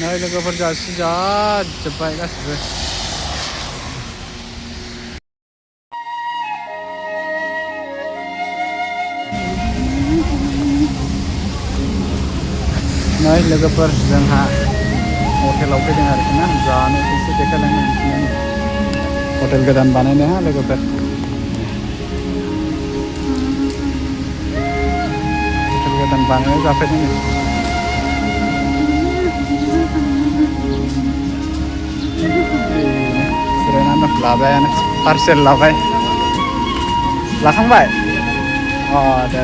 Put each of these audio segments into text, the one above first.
नै लोगोफोर जासिजाजोब्बाय गासिबो। नै लोगोफोर जोंहा हटेलाव फैदों आरोखि ना जानो एसे देखायलांनो नोंसिनो हटेल गोदान बानायनो हा लोगोफोर हटेल गोदान बानायनायाव जाफैदों जिरायनानै दं लाबायानो पार्सेल लाबाय लाखांबाय अ दे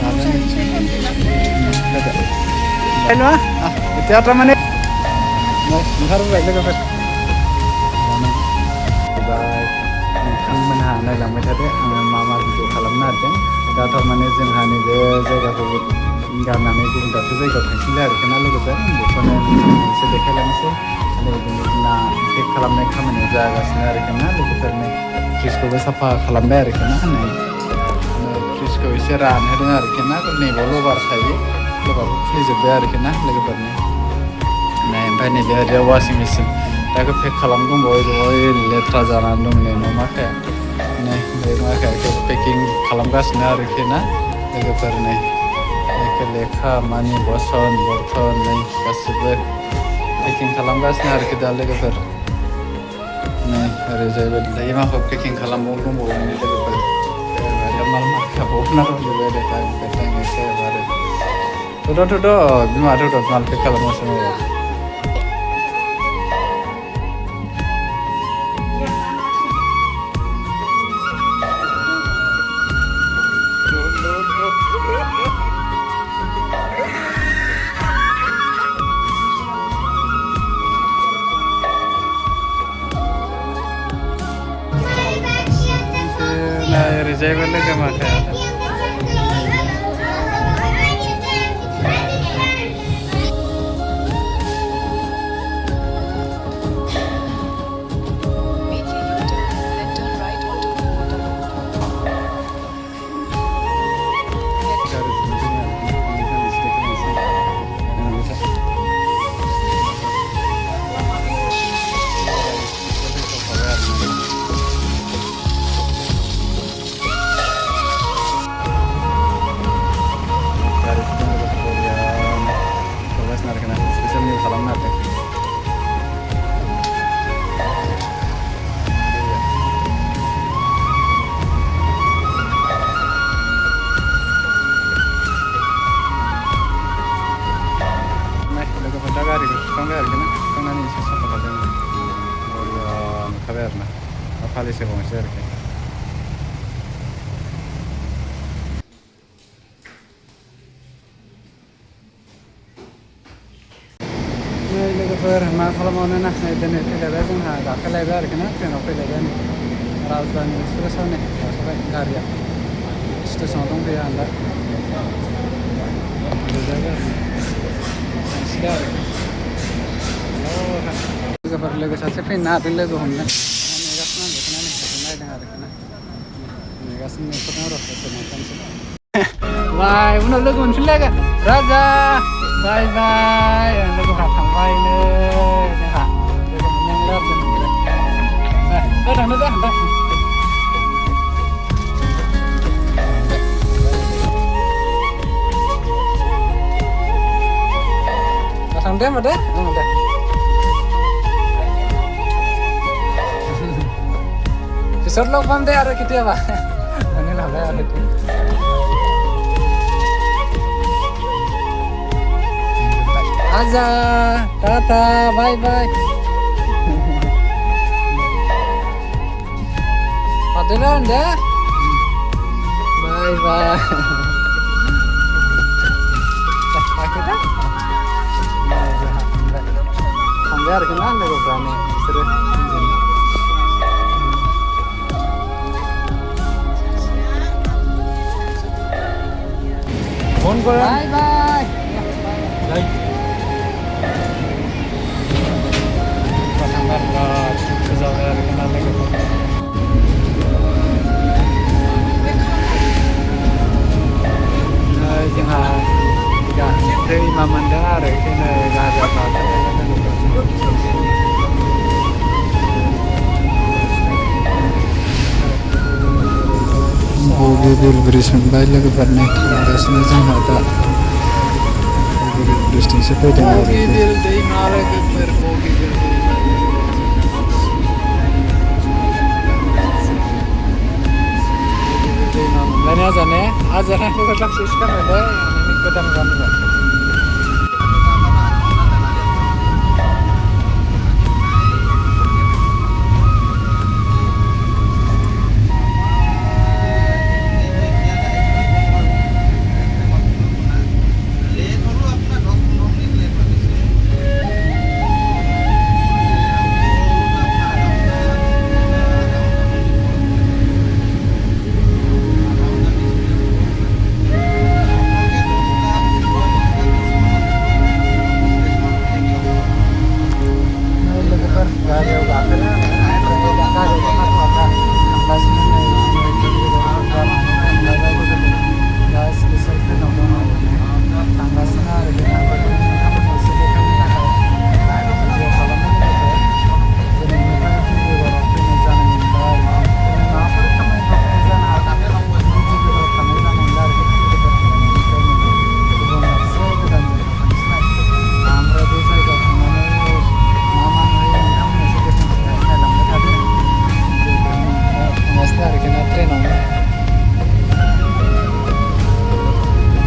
लाबाय नङा এতিয়া थारमाने ओंखारबोबाय लोगोफोर बाय नोंथांमोनहा नायलांबाय थादो आङो मा मा भिडिअ खालामनो नागिरदों दा थारमाने जोंहा नैबे जायगाखौ गारनानै गुबुन दाबसे जायगायाव थांसैलाय आरोखि ना लोगोफोर बेखौनो नोंथांमोननो एसे देखायलांनोसै जोंना पेक खालामनाय खामानिया जागासिनो आरोखि ना लोगोफोरनो फ्रिजखौबो साफा खालामबाय आरोखि ना नै फ्रिजखौ एसे रानहोदों आरोखि ना नैबाव लबार थायो लबारखौ खुलिजोब्बाय आरोखि ना लोगोफोरनो नै ओमफ्राय नैबे ओरैजाय वासिं मेसिन दा बेखौ पेक खालामदोंबावो बेवहाय लेथ्रा जानानै दं नै न'माखाया नै बे माखायाखौ पेकिं खालामगासिनो आरोखि ना लोगोफोर नै लेखा मानि बसन बरथन नै गासिबो पेकिं खालामगासिनो आरोखि दा लोगोफोर नै ओरैजायबो दायो माखौ पेकिं खालामबावनो दंबावो लोगोफोर माल माखाया बहना दंजोबो दा एखेबारे थुद' बिमा माल पेक खालामगासिनो ओरैजायबो लोगो माखाया गारिखौ सुखांबाय आरोखि ना सुखांनानै एसे साफा खालामदों बरिया नुखाबाय आरो ना पालिस होबावनोसै आरोखि नै लोगोफोर मा खालामबावनो ना नै दिनै फैलायबाय जोंहा गाखोलायबाय आरोखि ना ट्रेनाव फैलायबाय नै राजधानि एक्सप्रेसआव नै गाखोबाय गारिया स्टेसनाव दंफैयो आं दा लोगोफोर लोगो सासे फैनो नागिरदों लोगो हमनो नेगासिनो आं बेखौनो नायदों आरोखि ना नेगासिनो नेथ'दों र' थांसै बाय उनाव लोगो मोनफिनलायगोन राजा बाय बाय लोगोफ्रा थांबायनो जोंहा लोगो मोननायनि लाबोदों थांनो दा थांदो होनबा दे दे पिছত लग पाम दे आरो केতিয়াबा माने लाबाय आरोखि आजा टाटा बाय बाय पादेरान दे बाय बाय थांबाय आरोखि ना लोगोफ्रा नै बिसोरो फोन कर बाय बाय थांबाय जाबाय आरोखि ना लोगोफोर जोंहा दैमा मोनदों आरो बेखायनो गारिया बगिबिल ब्रिज मोनबाय लोगोफोरनि थांगासिनो जोंहा दा बगिबिल ब्रिजथिंसो फैदों आरो बगिबिल दैमा लोगोफोर बगिबिल दैमा दैमा मोनबायना जाने आजारा लोगोफोर सिखारबाय दे गोदान गामियाव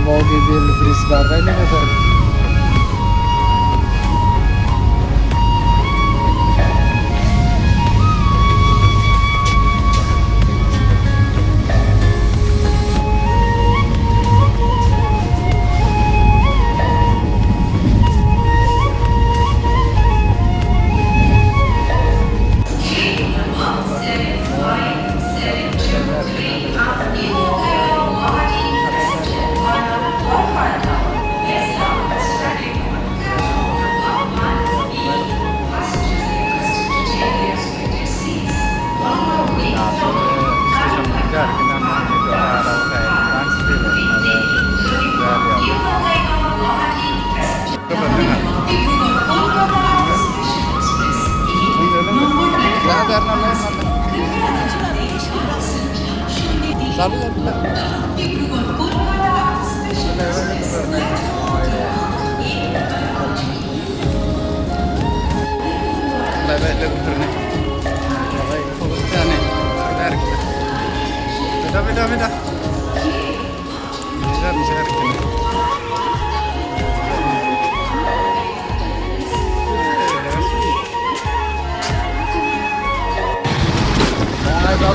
बगिबिल ब्रिज बारबाय लोगोफोर beda bisa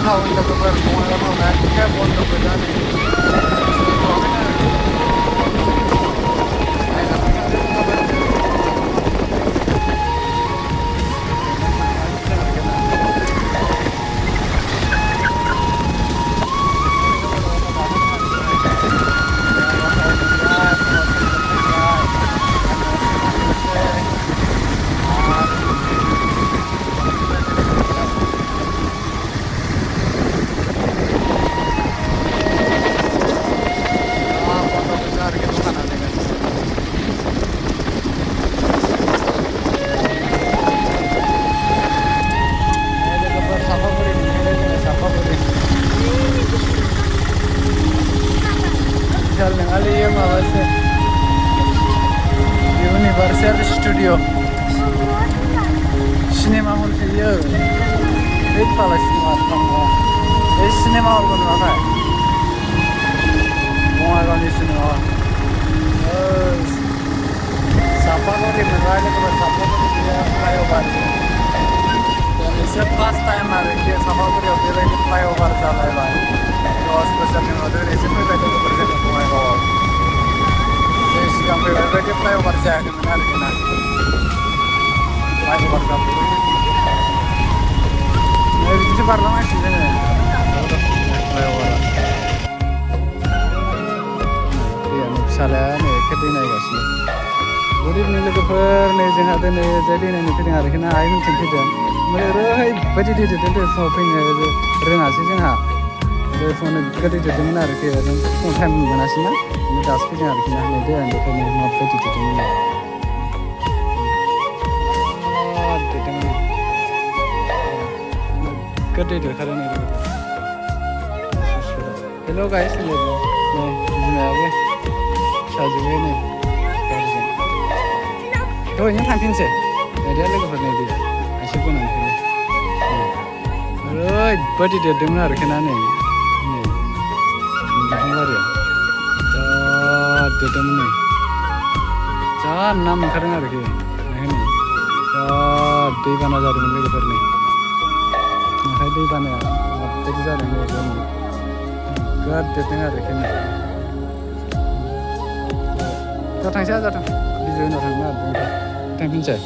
tahu kita berpengalaman kita pondok beda nih Universal Studio Cinema Hall here. Big palace cinema. This cinema hall is not. Bongaigaon cinema. Sapaguri Mumbai ke Sapaguri flyover. This is first time I see Sapaguri of flyover jala hai. तो special में उधर ऐसे में बैठे तो बड़े लोग हुए हो जैसे हम लोग बैठे फ्लाईओवर से आके मिला लेकिन फ्लाईओवर का मैं किसी बार लगा चीज़ें फ्लाईओवर ये नुकसानला ने कितने नहीं गया गुड इवनिंग लोगोफोर ने जोंहा दिनै जायदिनायनि फैदों आरोखि ना आइ मोनथिं फैदों ओमफ्राय ओरैबायदि दै देरदों फुङाव फैनो रोङासै जोंहा बे फुङावनो गोदै देरदोंमोन आरोखि फुङाव टाइम मोनासै ना दासो फैदों आरोखि ना नै दैयानो बेखायनो माबायदि देरदोंमोन देरदोंमोन नोगोद दै देरखादों नै हेल' गाइस नै बिमायाबो फिसाजोबो नै गारिजों दहायनो थांफिनसै नैदा लोगोफोर नै दै एसे बोनानै फैनो ओरैबायदि देरदोंमोन आरोखि ना नै बिफांबारियाव जा देरदोंमोन नै जा ना मोनखादों आरोखि बेखायनो जा दैबाना जादोंमोन लोगोफोर नै ओमफ्राय दैबानाया माबायदि जादों नोगोद देरदों आरोखि नै दा थांसै जाथों बिजि होना थांनो नागिरदों थांफिनसै